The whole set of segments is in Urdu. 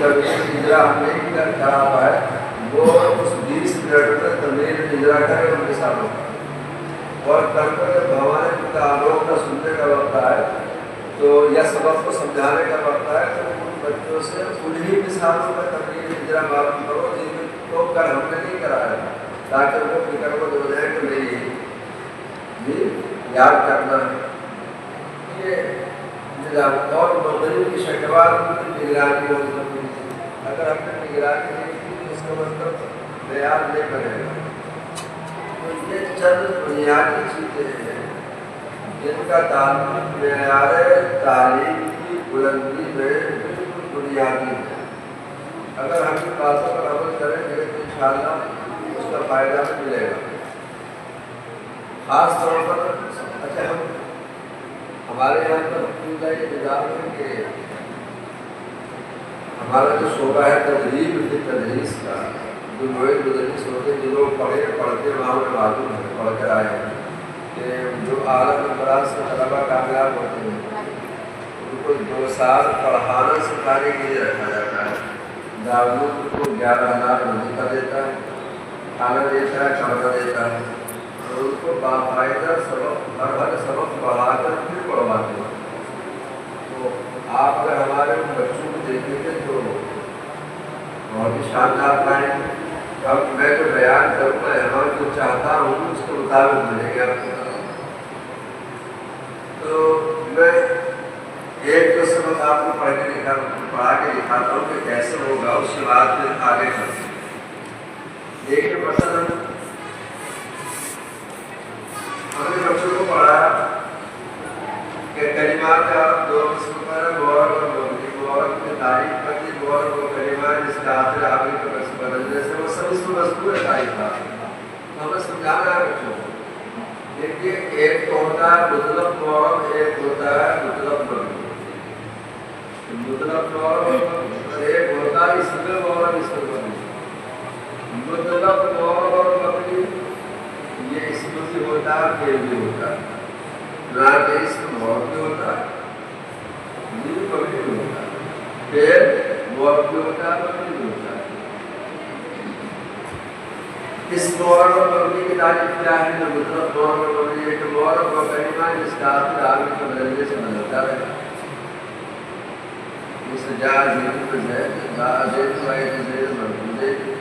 تمرین اجرا ہم نے کیا خراب ہے وہ اس 20 منٹ میں تمرین اجرا کرے ان کے ساتھ اور کرتے ہمارے کتابوں کا سننے کا وقت ہے تو یا سبق کو سمجھانے کا وقت ہے تو ان بچوں سے انہی مثالوں میں تمرین اجرا معلوم کرو جن کو کل ہم نے نہیں کرایا تاکہ وہ فکر کو ہو جائے کہ نہیں یہ یاد کرنا ہے یہ نظام اور مغرب کی شکوار کی نگرانی ہو سکتی ہے اگر ہم نے نگرانی نہیں کی تو اس کا مطلب بیان نہیں کرے گا تو یہ چند بنیادی چیزیں ہیں جن کا تعلق معیار تعلیم کی بلندی میں بالکل بنیادی ہے اگر ہم ان باتوں پر عمل کریں گے تو انشاءاللہ اس کا فائدہ بھی ملے گا خاص طور پر اچھا ہمارے یہاں پر حکومت یہ نظام ہے کہ ہمارا جو شعبہ ہے تدریب کی تدریس کا جو نوئے مدرس ہوتے ہیں جو لوگ پڑھتے وہاں میں معلوم ہے پڑھ کر آئے ہیں کہ جو اعلیٰ امراض سے طلبہ کامیاب ہوتے ہیں ان کو 2 سال پڑھانا سکھانے کے لیے رکھا جاتا ہے دارالعلوم کو 11,000 وظیفہ دیتا ہے کھانا دیتا ہے کھانا دیتا ہے اور ان کو باقاعدہ سبق ہر سبق پڑھا کر پھر پڑھواتے ہیں تو آپ اگر ہمارے ان بچوں کو دیکھیں گے تو بہت ہی شاندار پائیں گے اب میں جو بیان کروں گا یہاں جو چاہتا ہوں اس کے مطابق ملے گا آپ کو تو میں ایک دو سبق آپ کو پڑھا کے دکھاتا ہوں کہ کیسے ہوگا اس کے بعد پھر آگے چلتے ہیں دیکھیں مثلا ہم نے بچوں کو پڑھا کہ کلمات کا 2 قسم پر غور اور مبنی غور کی تعریف کرتی غور و کلمات جس کا آخر آخری کا قسم بدلنے سے وہ سب اس میں مذکور تعریف تھا تو ہمیں سمجھانا ہے بچوں کو دیکھیے ایک تو ہوتا ہے مطلب غور ایک ہوتا ہے مطلب مبنی مطلب غور ایک ہوتا ہے اس میں غور اور اس میں مبنی مطلب غور اور مبنی یہ اس میں بھی ہوتا ہے پھر بھی ہوتا ہے نہ کہ اس میں غور بھی ہوتا ہے یہ مبنی بھی ہوتا ہے پھر غور بھی ہوتا ہے مبنی بھی ہوتا ہے اس غور اور مبنی کی تعریف کیا ہے جو مطلب غور اور مبنی ہے کہ غور اور کلمہ جس کا آخر آگے کے بدلنے سے بدلتا رہے جیسے جا زید پر زید جا زید و عید زید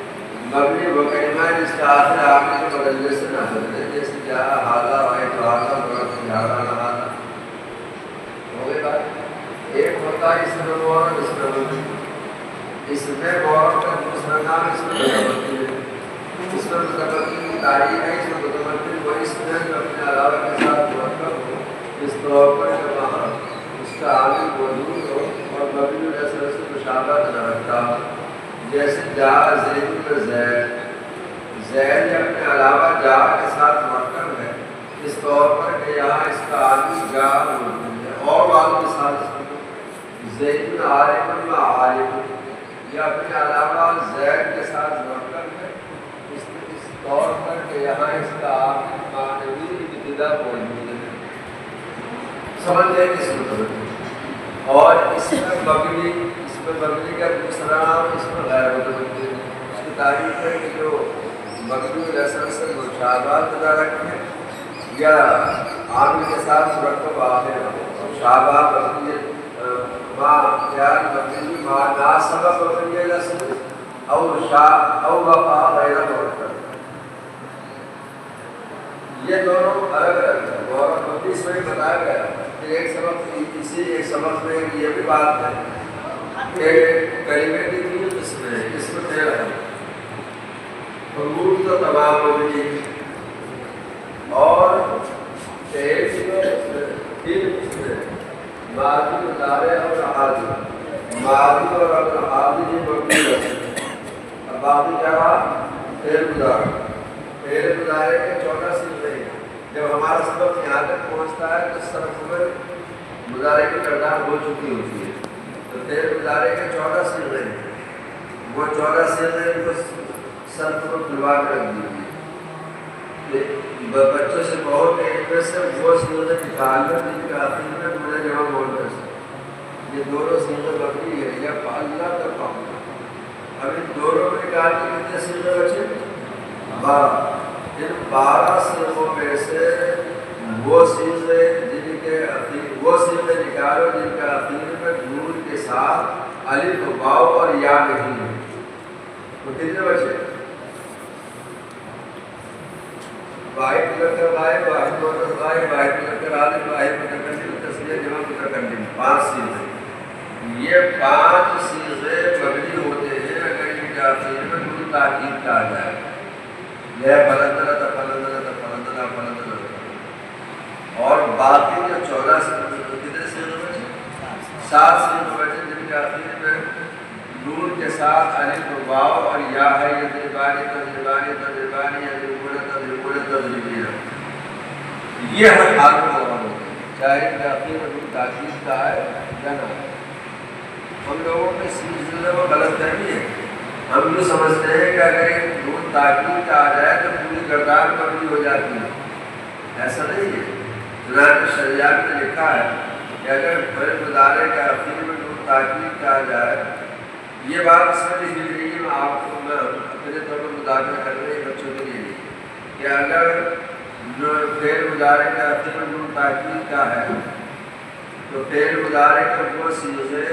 مبنی وہ کلمہ جس کا آخر آگے کے بدلنے سے نہ بدلے جیسے جا حاضہ و عید حاضہ و جانا نہانا ہو گئی بات ایک ہوتا ہے اس میں غور اور اس میں مبنی اس میں غور کا دوسرا نام اس میں مبنی ہے اس میں متبقی کی تاریخ ہے اس میں متبقی وہ اس میں جو اپنے علاوہ کے ساتھ مرکب ہو اس طور پر جو وہاں اس کا عامل موجود ہو اور مبنی جیسے اس کو مشابہ نہ رکھتا ہو جیسے جا زید میں زید زید اپنے علاوہ جا کے ساتھ مرکب ہے اس طور پر کہ یہاں اس کا عامل جا موجود ہے اور بعض مثال زید عالم و عالم یہ اپنے علاوہ زید کے ساتھ مرکب ہے اس طور پر کہ یہاں اس کا عامل معنوی ابتدا موجود ہے سمجھ لیں اس مطلب اور اس میں مبنی کا دوسرا نام اس میں غیر متبقی ہے اس کی تعریف ہے کہ جو مبنی لسن سے مشابہت ادا رکھے یا عامل کے ساتھ مرکب آخر ہو مشابہ مبنی ما خیال مبنی ما ناسبہ مبنی لسن او وفا غیر مرکب یہ دونوں الگ الگ ہیں اور مبنی اس میں بتایا گیا کہ ایک سبق اسی ایک سبق میں یہ بھی بات ہے کہ کلمے کی 3 قسمیں ہیں قسم 13 ہے حروف تو تمام مبنی اور فعل کی 3 قسمیں ماضی مضارع اور حاضر ماضی اور اگر حاضر یہ مبنی ہے اب باقی کیا رہا فعل مضارع کے 14 صیغے ہیں جب ہمارا سبق یہاں تک پہنچتا ہے تو صرف میں مضارع کی کردار ہو چکی ہوتی ہے تو فعل مضارع کے 14 صیغے ہیں وہ 14 صیغے کو صرف کو کھلوا کر رکھ دیجیے بچوں سے بہت ان میں سے وہ صیغے نکال کر جن کے آخر میں مجھے جمع بول کر یہ دونوں صیغے مبنی ہے یا فعلنا تفعلنا افعال کے کتنے صیغے بچے؟ 12۔ ان 12 صیغوں میں سے وہ صیغے جن کے وہ صیغے نکالو جن کا اخیر میں نون کے ساتھ الف واو اور یا نہیں ہے۔ تو کتنے بچے؟ واحد مذکر غائب، واحد مؤنث غائب، واحد مذکر عالم، واحد متکلم، تسنیہ جمع متکلم، 5 صیغے۔ یہ 5 صیغے مبنی ہوتے ہیں اگر ان کے آخر میں نون تاکید کا آ جائے، یہ فلندنا تفلندنا تفلندنا فلندنا، اور باقی جو 14 کتنے صیغے بچے؟ 7 صیغے بچے جن کے آخر میں نون کے ساتھ الف واو اور یا ہے، یضربانی تضربانی تضربانی یضربون تضربون تضربین۔ یہ ہر حال میں ہوگا، چاہے ان کے آخر میں نون تاکید کا ہے یا نہ۔ ہم لوگوں میں سلسلے میں غلط فہمی ہے، ہم یہ سمجھتے ہیں کہ اگر نون تاکید کا آ جائے تو پوری کردار مبنی ہو جاتی ہے، ایسا نہیں ہے۔ چنانچہ شریعت نے لکھا ہے کہ اگر فعل مضارع کے آخر میں نون تاکید کا آ جائے، یہ بات اس میں لکھی گئی ہے، آپ کو میں اپنے طور پر مذاکرہ کر رہے ہیں بچوں کے لیے کہ اگر فعل مضارع کے آخر میں نون تاکید کا ہے تو فعل مضارع کے وہ صیغے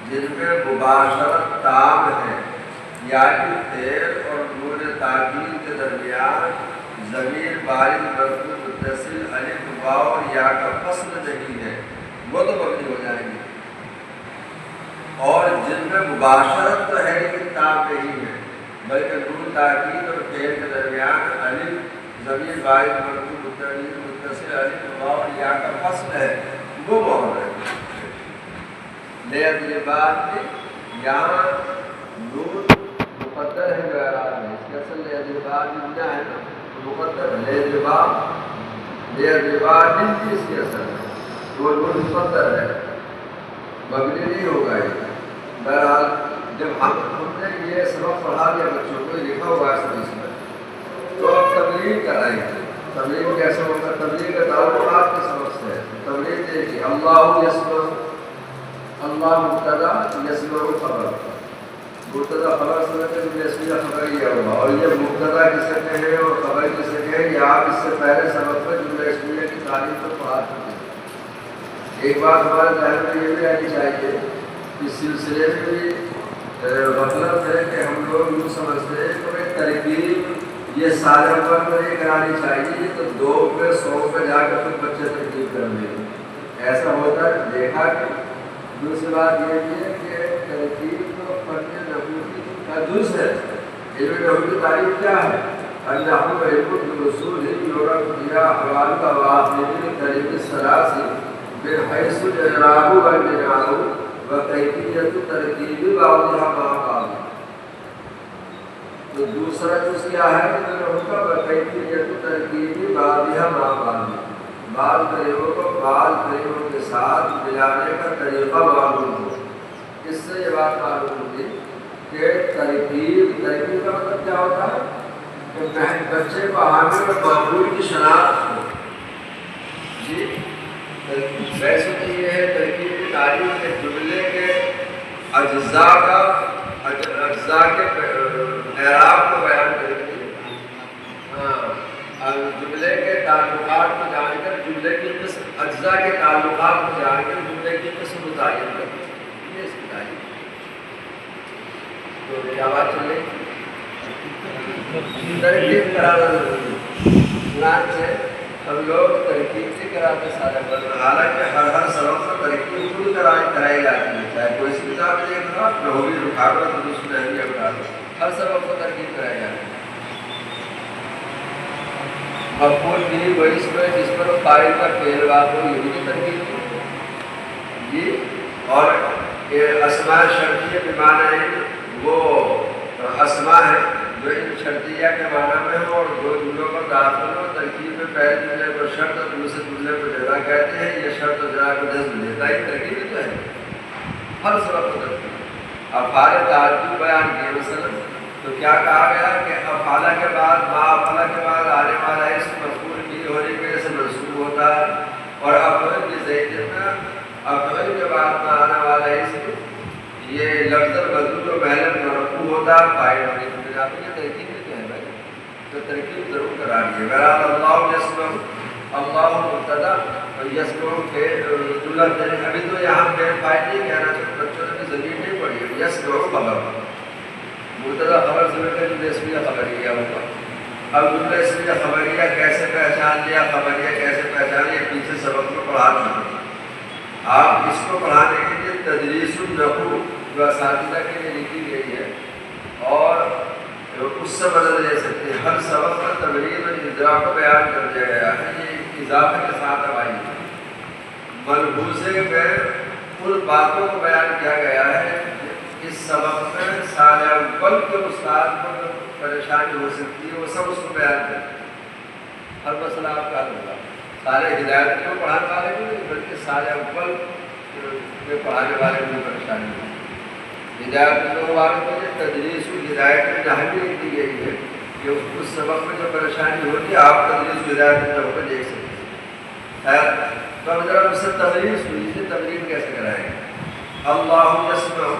جن میں مباشرت تام ہے، یعنی فعل اور نون تاکید کے درمیان ضمیر بارد مرفوع متصل الف واو اور یا کا فصل نہیں ہے، وہ تو مبنی ہو جائیں گے۔ اور جن میں مباشرت تو ہے لیکن تام نہیں ہے، بلکہ نون تاکید اور فعل کے درمیان الف ضمیر بارد مرفوع متصل الف واو اور یا کا فصل ہے، وہ موجود ہے۔ لیضربان میں یہاں نون مقدر ہے جو اعراب میں، اس کے اصل لیضربان میں کیا ہے نا مقدر ہے، لیضربان بھی اس کے اصل ہے، وہ نون مقدر ہے، مبنی نہیں ہوگا یہ۔ بہرحال جب ہم نے یہ سبق پڑھا دیا بچوں کو، لکھا ہوا ہے سب اس میں، تو اب تبلیغ کرائیں گے۔ تبلیغ کیسے ہوگا؟ تبلیغ کا تعلقات کے سبق سے ہے۔ تبلیغ دیکھیے، اللہ یسمع، اللہ مبتدا یسمع خبر، مبتدا خبر سمجھتے ہیں، یسمع خبر یہ ہوگا، اور یہ مبتدا کسے کہیں اور خبر کسے کہیں، یہ آپ اس سے پہلے سبق میں جملہ اسمیہ کی تعریف کو پڑھا چکے ہیں۔ ایک بات ہمارے ذہن میں یہ بھی آنی چاہیے، اس سلسلے میں بھی غفلت ہے کہ ہم لوگ یوں سمجھتے ہیں کہ ترکیب یہ سارے پر نہیں کرانی چاہیے، تو 2 پہ 100 پہ جا کر پھر بچے ترکیب کر لیں گے، ایسا ہوتا ہے دیکھا کہ۔ دوسری بات یہ بھی ہے کہ ترکیب تو فن نحو کا جز ہے۔ علم نحو کی تعریف کیا ہے؟ النحو علم الاصول یعرف بها احوال الواقعین طریق الثلاث من حیث الاعراب والبناء وکیفیت ترکیب بعضها مع بعض۔ تو دوسرا جز کیا ہے کہ نحو کا وکیفیت ترکیب بعضها مع بعض، بعض طریقوں کو بعض طریقوں کے ساتھ ملانے کا طریقہ معلوم ہو۔ اس سے یہ بات معلوم ہوگی کہ ترکیب کا مطلب کیا ہوتا ہے کہ بچے کو عامل اور معمول کی شناخت ہو۔ جی ویسے تو یہ ہے ترکیب کی تعریف کے جملے کے اجزاء کے اعراب کو بیان کریں گے، جملے کے تعلقات کو جان کر جملے کی قسم، اجزاء کے تعلقات کو جان کر جملے کی قسم متعین کریں گے، یہ اس کی تعریف۔ تو کیا بات چل رہی؟ ترکیب کرانا ضروری ہے، چنانچہ ہم لوگ ترکیب سے کراتے سارے پر، حالانکہ ہر سبق میں ترکیب خود کرائی جاتی ہے، چاہے کوئی سی کتاب دیکھ لو، نحوی اٹھا لو تو اس میں بھی اٹھا لو، ہر سبق کو ترکیب کرائی جاتی ہے۔ مفعول بھی وہ اس میں جس پر فاعل کا فعل واقع ہو، یہ بھی ترکیب ہے جی۔ اور اسماء شرطیہ کے معنی ہے وہ اسماء ہے جو ان شرطیہ کے معنی میں ہو اور 2 جملوں پر داخل ہو، ترکیب میں پہلے جملے کو شرط اور دوسرے جملے کو جزا کہتے ہیں، یہ شرط اور جزا کو جزم دیتا ہے، ترکیب تو ہے ہر سبق کو ترکیب۔ افعال تعجب بیان کیے مثلا تو کیا کہا گیا کہ افعال کے بعد ما افعال کے بعد آنے والا اسم مفعول بھی ہونے کی وجہ سے منصوب ہوتا ہے، اور افعال کی زید میں افعال کے بعد میں آنے والا اسم یہ لفظ مذکور و محل مرفوع ہوتا زوردار فائل ہونے کی بنا پر یہ ترکیب بھی تو ہے بھائی، تو ترکیب ضرور کرا لیے. بہرحال اللہ یسمع، اللہ مبتدا اور یسمع کے جملہ. ابھی تو یہاں فعل فاعل نہیں کہنا چاہتے بچوں نے بھی ضمیر نہیں پڑھی ہے. یسمع خبر، مبتدا خبر سے مل کر جملہ اسمیہ خبریہ ہوگا. اب جملہ اسمیہ خبریہ کیسے پہچان لیا، خبریہ کیسے پہچان لیا، پیچھے سبق میں پڑھا چکے. آپ اس کو پڑھانے کے لیے تدریس النحو جو اساتذہ کے لیے لکھی گئی ہے اور اس سے بدل لے سکتے ہیں. ہر سبق میں تمرین اور اجرا کو بیان کر دیا گیا ہے. یہ اضافے کے ساتھ اب آئی ہے. ملحوظے میں ان باتوں کو بیان کیا گیا ہے اس سبق میں سال اول کے استاد کو جو پریشانی ہو سکتی ہے وہ سب اس کو بیان کریں. ہر مسئلہ آپ کا حل ہوگا. سارے ہدایت کو پڑھانے والے کو نہیں بلکہ سال اول میں پڑھانے والے کو پریشانی ہوگی. ہدایت والے کو تدریس ہدایت نحوی دی گئی ہے کہ اس سبق میں جو پریشانی ہوتی ہے آپ تدریس ہدایت نحو کو دیکھ سکتے ہیں. خیر تو اب ذرا اس سے تمرین سنیے. تمرین کیسے کرائیں گے؟ اللہ یسمع،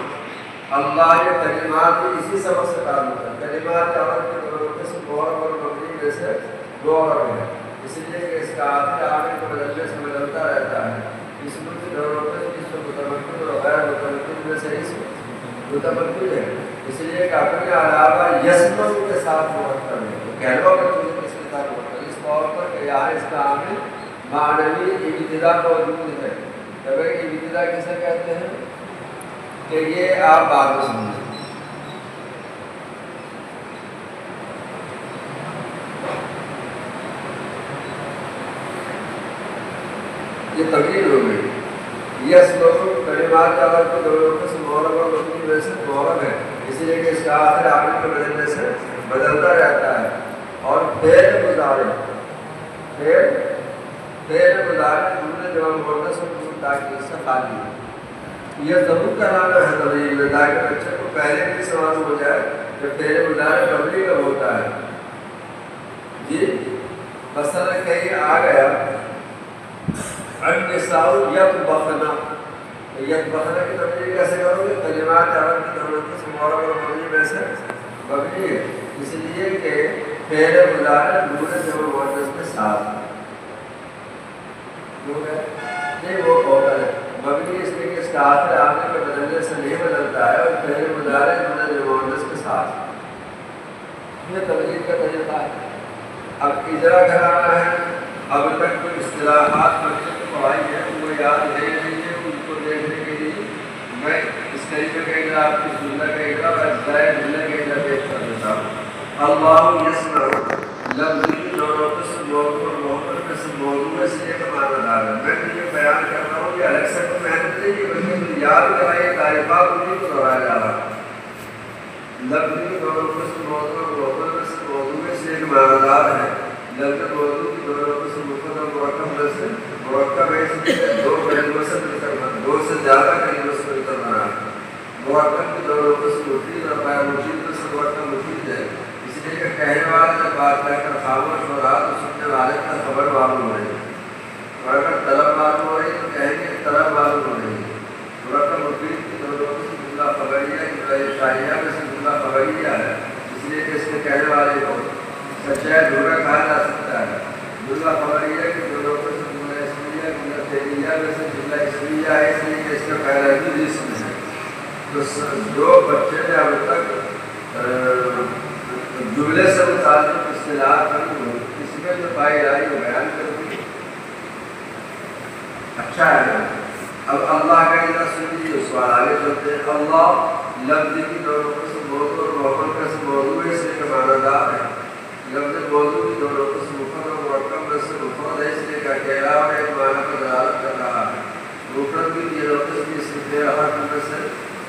اللہ یہ کلمات اسی سبق سے تعلق ہے. کلمات عرب کے دونوں سے معرب اور مبنی میں سے دو عرب ہے، اس لیے کہ اس کا آخر عامل کو بدلنے سے بدلتا رہتا ہے. اس میں سے دونوں سے جس کو متمکن اور غیر متمکن میں سے اس متمکن ہے، اس لیے کہ اپنے علاوہ یسمع کے ساتھ مرتب ہے. تو کہلوا کا چیز کس کے ساتھ مرتب ہے؟ اس طور پر کہ یہاں اس کا عامل معنوی ابتدا موجود ہے. جب ابتدا کسے کہتے ہیں کہ یہ آپ بات میں سمجھیں. یہ تقریر ہو گئی. یس لوگ کلمات عرب کے دونوں سے معرب اور مبنی میں سے معرب ہے، اسی لیے کہ اس کا آخر عامل کے بدلنے سے بدلتا رہتا ہے. اور فعل مضارع جملے جواب مؤنث اور تاکید سے خالی ہے. یہ ضرور کرانا ہے تمرین میں تاکہ بچے کو پہلے بھی سوال ہو جائے کہ فعل مضارع مبنی کب ہوتا ہے. جی مثلا کہیں آ گیا النساء یطبخنا، یطبخنا کی تمرین کیسے کرو گے؟ کلمات عرب کی دونوں سے معرب اور مبنی میں سے مبنی ہے، اس لیے کہ فعل مضارع جملے جواب مؤنث کے ساتھ نہیں وہ ہوتا ہے مبنی، اس لیے کہ اس کا آخر عامل کے بدلنے سے نہیں بدلتا ہے اور فعل مضارع جملے جواب مؤنث کے ساتھ. یہ تمرین کا طریقہ ہے. اب اجرا کرانا ہے. اب تک جو اصطلاحات بچے کو پڑھائی ہے وہ یاد ہے نہیں ہے، ان کو دیکھنے کے لیے میں اس طریقے کا اجرا آپ کی جملہ کا اجرا اور اجزائے جملے کا اجرا پیش کر دیتا ہوں. اللہ یسمع لفظ کی دونوں قسم موضوع اور محمد قسم موضوع ہے، اس لیے کا معنی دار ہے. میں یہ بیان کر رہا ہوں کہ الگ سے کوئی محنت نہیں کی بلکہ یاد کرائیے تعریفات انہیں کو دہرایا جا رہا ہے. لفظ کی دونوں قسم موضوع اور محمد قسم موضوع ہے، اس لیے کا معنی دار ہے. لفظ موضوع کی دونوں قسم مفرد اور مرکب میں سے مرکب ہے، اس لیے دو کلموں سے مل کر بنا، دو سے زیادہ کلموں سے مل کر بنا ہے. مرکب کی دونوں قسم مفید اور غیر مفید میں سے مرکب مفید ہے، اس لیے کہ کہنے والے جب بات کہہ کر خاموش ہو رہا تو سننے والے کا خبر معلوم ہو رہی ہے، اور اگر طلب معلوم ہو رہی تو کہیں گے طلب معلوم ہو رہی ہے. مرکب مفید کی دونوں قسم جملہ خبریہ شاعریہ میں سے جملہ خبریہ ہے، اس لیے کہ اس کے کہنے والے کو سچائی دھورا کہا جا سکتا ہے. جملہ خبریہ کی دونوں قسم جملہ اسمیہ جملہ فعلیہ میں سے جملہ اسمیہ ہے، اس لیے کہ اس کا پہلا ہی جسم ہے. تو جو بچے نے اب تک جملے سے متعلق اصطلاحات اس میں جو پائی جائی وہ بیان کر دی. اچھا ہے. اب اللہ کا اجرا سنیے، اس بار آگے چلتے ہیں. اللہ لفظ کی دونوں قسم موضوع اور محمد قسم موضوع ہے، اس لیے کہ معنی دار ہے. لفظ موضوع کی دونوں قسم مفرد اور مرکب میں سے مفرد ہے، اس لیے کہ اکیلا اور ایک معنی پر دلالت کر رہا ہے. مفرد کی تینوں قسم کی اسم فعل حرف میں سے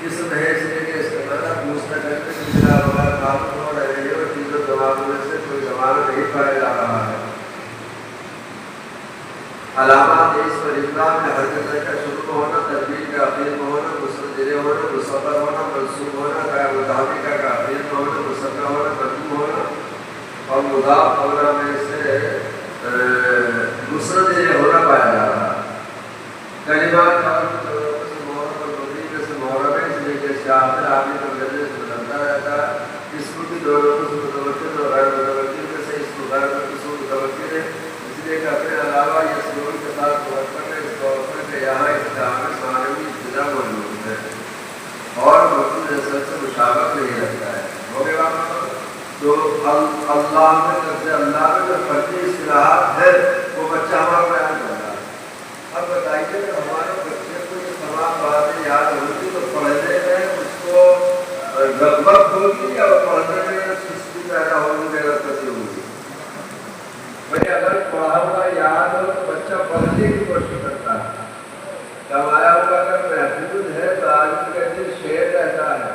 اسم ہے، اس لیے کہ اس کا معنی پوچھنا کرتے کہ بلا بغیر معلوم ہو رہے ہیں اور چیزوں زبانوں میں سے کوئی زمانہ نہیں پایا جا رہا ہے. علامات اس پر اقدام میں حرکت کا شروع ہونا، تدبیر کا اخیر میں ہونا، مستدر ہونا، مصغر ہونا، منصوب ہونا، غیر متحرک کا اخیر میں ہونا، مسکر ہونا، مرفوع ہونا اور مضاف ہونا میں سے مسند ہونا پایا جا رہا ہے. کلمات معرب اور مبنی میں سے معرب ہے، اس لیے کہ اس کا آخر عامل کو بدلنے سے بدلتا رہتا ہے. اللہ میں طرف سے اللہ میں جو فرضی اصطلاحات ہے وہ بچہ ہمارا بیان کر رہا ہے. اب بتائیے کہ ہمارے بچے کو یہ تمام باتیں یاد ہوگی تو پڑھنے میں اس کو غلط ہوگی یا پڑھنے میں سستی پیدا ہوگی میرا کسی ہوگی. بھائی اگر پڑھا ہوا یاد ہو تو بچہ پڑھنے کی کوشش کرتا ہے. کمایا ہوا اگر محفوظ ہے تو آدمی کا دل شیر رہتا ہے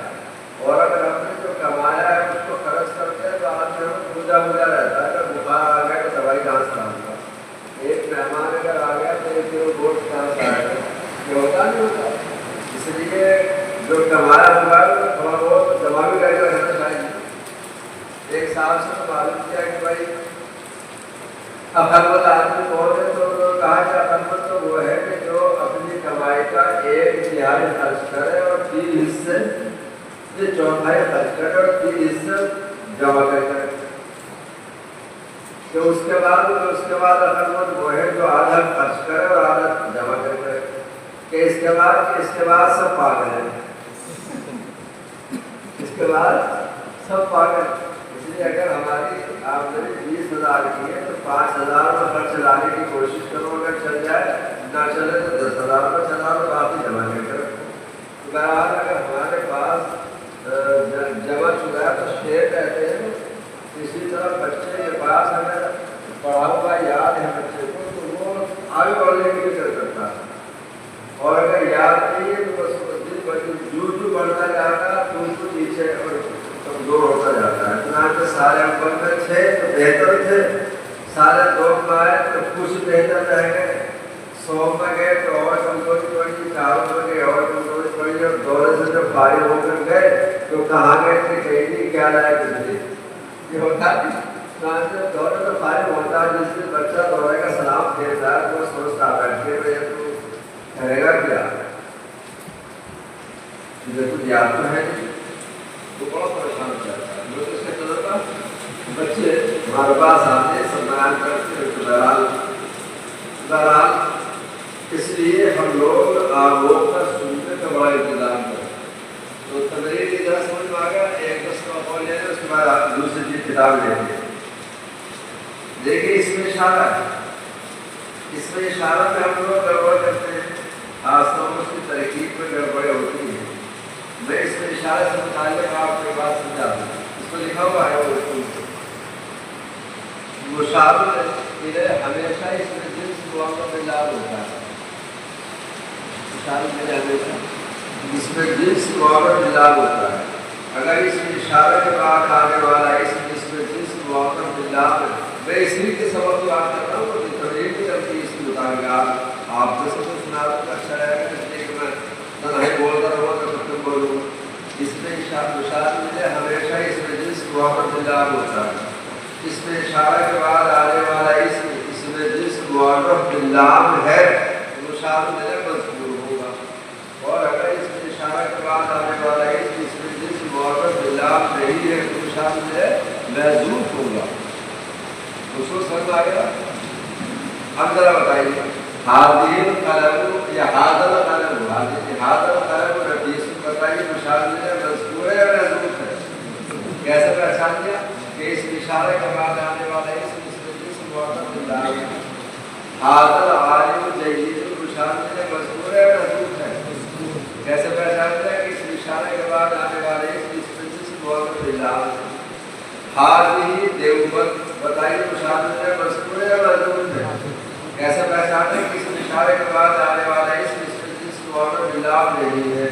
اور اگر ہم نے جو کمایا ہے اس کو خرچ کرتے ہیں تو آدمی ہمیں پوجا رہتا ہے. اگر بخار آ گیا تو دوائی کہاں سے آؤں گا. ایک مہمان اگر آ گیا تو ایک کلو گوشت کہاں سے آئے گا. یہ ہوتا نہیں ہوتا. اس لیے جو کمایا ہوا ہے تو تھوڑا بہت جمع بھی کر کے رکھنا چاہیے. ایک سال سے معلوم کیا کہ بھائی عقلمند آدمی کون ہے تو کہا کہ عقلمند تو وہ ہے کہ جو اپنی کمائی کا 1/3 خرچ کرے اور 3 حصے یہ 1/4 خرچ کرے اور 3 حصے جمع کرے. تو اس کے بعد عقلمند وہ ہے جو آدھا خرچ کرے اور آدھا جمع کرے. کہ اس کے بعد سب پاگل ہیں. اس کے بعد سب پاگل. اس لیے اگر ہماری آمدنی 20,000 کی ہے تو 5,000 میں خرچ لانے کی کوشش کرو. اگر چل جائے نہ چلے تو 10,000 میں چلا تو باقی جمع نہیں کرو. بہرحال اگر ہمارے پاس جمع چکا ہے تو شیر کہتے ہیں. اسی طرح بچے کے پاس اگر پڑھا ہوا یاد ہے بچے کو تو وہ آگے بڑھنے کی فکر کرتا ہے. اور اگر یاد نہیں ہے تو بس جو بڑھتا جاتا ہے تو پیچھے اور کمزور ہوتا جاتا ہے. چنانچہ سارے اوپر میں تھے تو بہتر تھے, سارے 2 میں آئے تو کچھ بہتر رہ گئے. 100 میں گئے تو اور کمزوری پڑی, 4 میں گئے اور کمزوری پڑی, اور دورے سے جب فارغ ہو کر گئے تو کہاں گئے تھے کہیں نہیں کیا لائے کچھ نہیں. یہ ہوتا ہے. چنانچہ دورے میں فارغ ہوتا ہے جس سے بچہ دورے کا سلام پھیرتا ہے تو وہ سوچتا ہے بیٹھے ہوئے تو کرے گا کیا. کچھ یاد تو ہے نہیں تو بہت پریشان ہو جاتا ہے. جو اس کے تجربہ بچے ہمارے پاس آتے سب بیان کرتے. بہرحال اس لیے ہم لوگ آگوش کا سننے کا بڑا انتظام کریں. تو تقریر کی طرح سمجھ میں آ گیا. ایک 10 کا قول لے لیں, اس کے بعد آپ دوسری چیز کتاب لیں گے. دیکھیے اس میں اشارہ ہے. اس میں اشارہ میں ہم لوگ گڑبڑ کرتے ہیں. خاص طور پر اس کی ترکیب میں گڑبڑیں ہوتی ہیں. میں اس میں اشارے سے متعلق آپ کے بات سمجھا دوں. اس کو لکھا ہوا ہے وہ مشابہ ہمیشہ اس میں جنس معاملہ میں لاگ ہوتا ہے. اشارہ میں ہمیشہ اس میں جنس معاملہ میں لاگ ہوتا ہے. اگر اس میں اشارے کے بعد آنے والا اس میں جنس معاملہ میں لاگ ہے. میں اس لیے کے سبب کی بات کر رہا ہوں کہ تقریر کی طرف اس کے مطابق آپ جیسے تو سنا تو اچھا رہے گا. اس لیے کہ میں نہیں بولتا رہا تو تم بولوں. اس میں اشارہ ملے ہمیشہ اس میں جنس معاملہ میں لاگ ہوتا ہے. اس میں اشارہ کے بعد آنے والا اس میں جس معرف باللام ہے مشابہ ملے مذکور ہوگا. اور اگر اس میں اشارہ کے بعد آنے والا اس میں جس معرف باللام نہیں ہے تو مشابہ ملے محذوف ہوگا. اس کو سمجھ آ گیا. اب ذرا بتائیے حاضر قلم یا حاضر قلم, حاضر قلم رفیس بتائیے مشابہ ملے مذکور ہے یا محذوف ہے. کیسے پہچان دیا کہ اس اشارے کے بعد آنے والا اس معرف باللام ہے. حاضر عالم جدید مشابہ ملے مذکور ہے یا محذوف ہے. کیسے پہچان دیا کہ اس اشارے کے بعد آنے والے اس معرف باللام ہے. حاضر دیوبند بتائیے مشابہ ملے مذکور ہے یا محذوف ہے. کیسے پہچانے کہ اس اشارے کے بعد آنے والا اس معرف باللام نہیں ہے.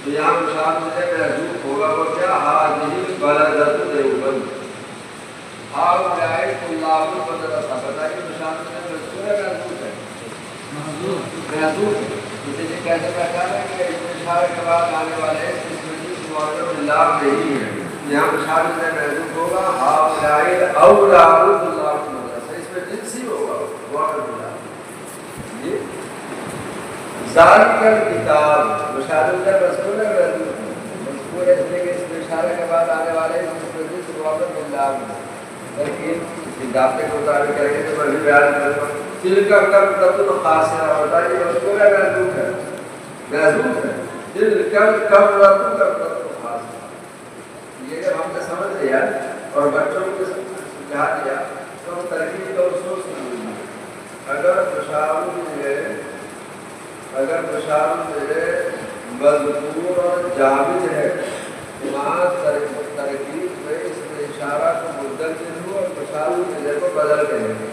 تو یہاں مشابہ ملے محذوف ہوگا. وہ کیا حاضر بلدت دیوبند ہؤلاء طلاب المدرسہ. بتائیے مشابہ ملے مذکور ہے یا محذوف ہے. محذوف ہے. اس لیے کیسے پہچانے کہ اس اشارے کے بعد آنے والے اس معرف باللام نہیں ہے. یہاں مشابہ ملے محذوف ہوگا. ہؤلاء اولاد طلاب المدرسہ. اس میں جنسی ہوگا معرف باللام. ذالک الکتاب مشابہ ملے مذکور ہے یا محذوف ہے. مذکور ہے اس لیے کہ اس میں اشارے کے بعد آنے والے اس میں جنس معرف باللام ہے. لیکن ڈاکٹر کے مطابق کریں گے تو میں بھی بیان کروں. دل کا کم تو خاصہ ہوتا ہے. یہ مذکور ہے محذوف ہے. محذوف ہے. دل کم تو خاصہ. یہ جب ہم نے سمجھ لیا اور بچوں کو سمجھا دیا تو ترکیب کا اصول سمجھیے. اگر مشابہ مذکور اور جامد ہے وہاں ترکیب میں اس میں اشارہ کو مدل سے ہو اور مشابہ کو بدل کریں گے.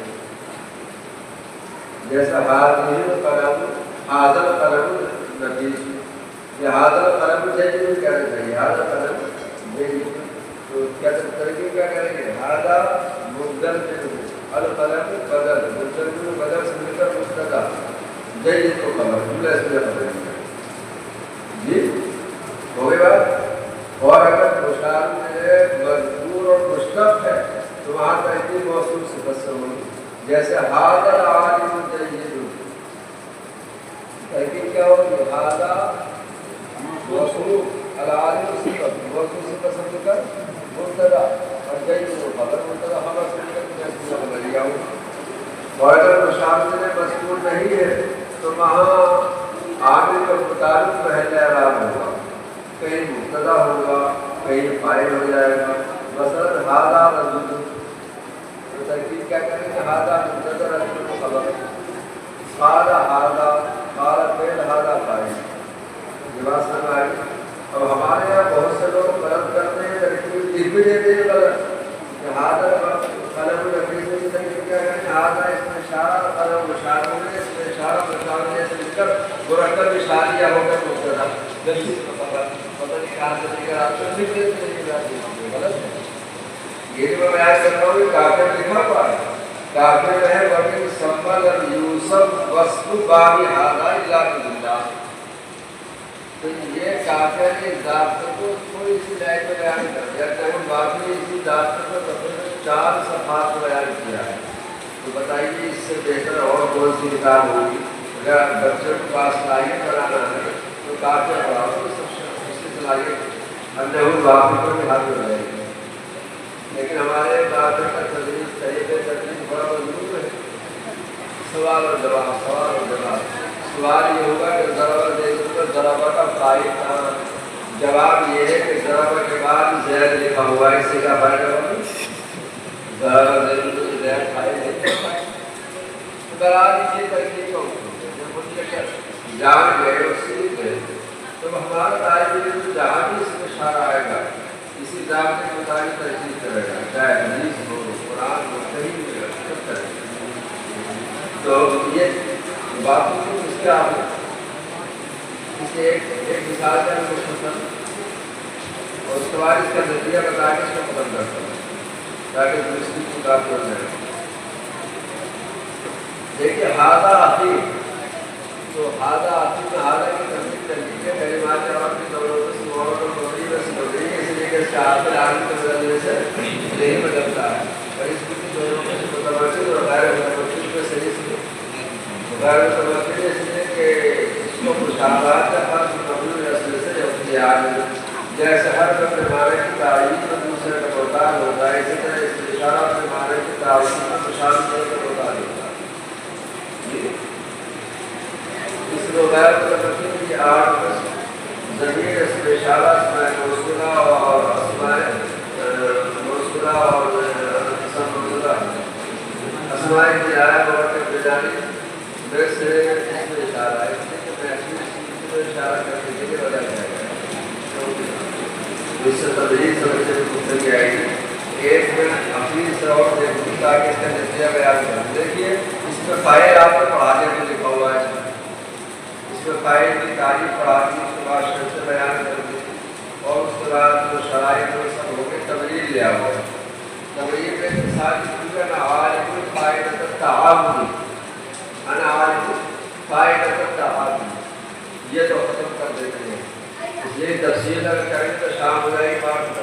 جیسا حاضر قلم حاضر قلم نفیس یہ حاضر قلم جیسے کہنا چاہیے حاضر قلم جیسے تو کیا ترکیب کیا کریں گے حاضر مبدل سے القلم بدل مبدل کو بدل سے مل کر مستدا جیسے کو خبر جملہ اس میں پڑھیں گے. جی ہو گئی بات. اور اگر مشار میں مذکور اور مشتق ہے تو وہاں ترکیب موصول صفت سے ہوگی. جیسے حاضر عالم جید ترکیب کیا ہوگی حاضر موصول العالم صفت موصول صفت سمجھ کر مبتدا اور جید کو خبر مبتدا خبر سمجھ کر جیسے خبریہ ہو. اور اگر مشابہ میں مذکور نہیں ہے تو وہاں عامل کا متعلق محل اعراب ہوگا. کہیں مبتدا ہوگا کہیں فاعل ہو جائے گا. مثلا حاضر رجل تو ترکیب کیا کریں گے حاضر مبتدا رجل کو خبر قال حاضر قال فعل حاضر فاعل. یہ بات سمجھ آئی. اب ہمارے یہاں بہت سے لوگ غلط کرتے ہیں ترکیب لکھ بھی دیتے ہیں غلط کہ حاضر قلم نفیس میں ترکیب کیا کریں گے حاضر اس میں اشارہ قلم مشابہ میں اس میں اشارہ مشابہ جیسے لکھ کر مرکب اشاریہ ہو کر مبتدا جلدی کو خبر پتہ نہیں کہاں سے لکھ کر آپ کو لکھ دیتے ہیں غلط ہے. یہ جو میں بیان کر رہا ہوں یہ کافر لکھا ہوا ہے. کافر ہے وَمِن سَمَّلَ یوسف وَصْفُ بَابِ هَذَا إِلَّا بِاللَّهِ. تو یہ کافر نے ضابطے کو تھوڑی سی لائن میں بیان کر دیا کہ وہ باقی اسی ضابطے کو تقریباً 4 صفحات میں بیان کیا ہے. تو بتائیے اس سے بہتر اور کون سی کتاب ہوگی. اگر بچوں کے پاس صلاحیت بنانا ہے تو کافر پڑھاؤ اس کی صلاحیت اندر باقی کو بھی حاصل ہو جائے گی. لیکن ہمارے کافر کا تدریس طریقے تدریس بڑا مضبوط ہے. سوال اور جواب سوال یہ ہوگا کہ ضربہ دے دوں تو ضربہ کا فائل تھا. جواب یہ ہے کہ ضربہ کے بعد زید لکھا ہوا ہے اسی کا فائدہ ہوگا. ضربہ دے دوں تو زید فائل ہے. برابر یہ ترکیب کا جان گئے اور سیکھ گئے تو ہمارا طالب علم جہاں بھی اس میں اشارہ آئے گا اسی ضابطے کے مطابق ترکیب کرے گا چاہے حدیث ہو قرآن ہو کہیں بھی سب کرے گا. تو یہ بات اس کے آپ اسے ایک مثال کا مختصر اور اس کے بعد اس کا نتیجہ بتا کے اس کو ختم کرتا ہوں تاکہ درستی کو کافی ہو جائے. دیکھیے حاضہ حقیق تو حاضہ حقیق میں حاضہ کی تنظیم تنظیم کے کلمات اور اپنی دولت سے محبت اور مغرب سے مغرب اس لیے کہ اس کا حاصل عالم کے بدلنے سے نہیں بدلتا ہے. اور اس کی دونوں میں سے متوازن اور غیر متوازن میں صحیح سے غیر متوازن اس لیے کہ اس کو مشابہت کا فرق مقبول اصل سے اختیار ہے. جیسے ہر اپنے معنی کی تعریف میں دوسرے کا محتاج ہوتا ہے اسی طرح اس اشارہ اپنے معنی کی تعریف میں مشابہت کا محتاج ہوتا ہے. اس کو غیر متوازن کی 8 ضمیر اس میں اشارہ اسماء موصولہ اور اسماء موصولہ اور اسماء جائے اور کے بجانی میں سے اس میں اشارہ ہے. اس لیے کہ میں اچھی چیز کو اشارہ کرنے کے لیے بدل جائے گا. اس سے تدریس سمجھنے میں مختلف آئے گی. ایک میں اپنی سے اور دیکھوں تاکہ اس کا نتیجہ بیان کروں. دیکھیے اس میں فائل آپ کو پڑھانے میں لکھا ہوا ہے. اس میں فائل کی تعریف پڑھا دی اس کے بعد شرط سے بیان کر دی اور اس کے بعد جو شرائط وہ سب ہو گئے تبریل لیا ہوا ہے. تبریل میں مثال کی کرنا عالم فائدہ تعامل انا عالم فائدہ تعامل یہ تو ختم کر دیتے ہیں. اس لیے تفصیل اگر کریں تو شام ہو جائے گی بات